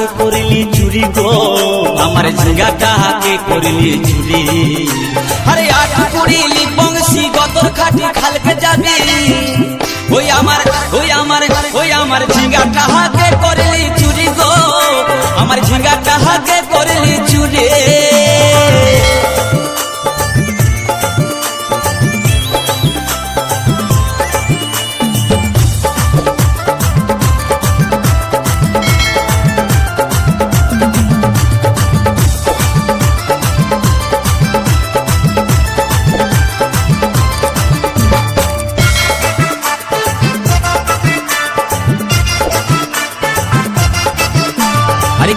के करली चुरी गो আমার ঝিঙ্গাটা के करली चुरी अरे आठ पुड़िली बंसी गदर खाटी खालके जाबी ওই আমার ঝিঙ্গাটা के करली चुरी गो আমার ঝিঙ্গাটা के करली चुरी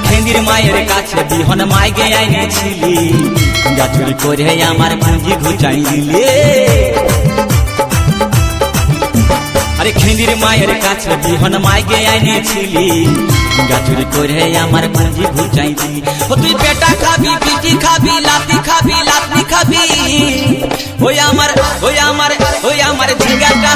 খেন্দির মায়ের কাছে বিহন মাইগে আইনেছিলি গাছুরি করে আমার পুঁজি ঘুচাই দিলে আরে খেন্দির মায়ের কাছে বিহন মাইগে আইনেছিলি গাছুরি করে আমার পুঁজি ঘুচাই দিলি ও তুই পেটা খাবি পিটি খাবি লাতি খাবি ওই আমার ঝিঙ্গাটা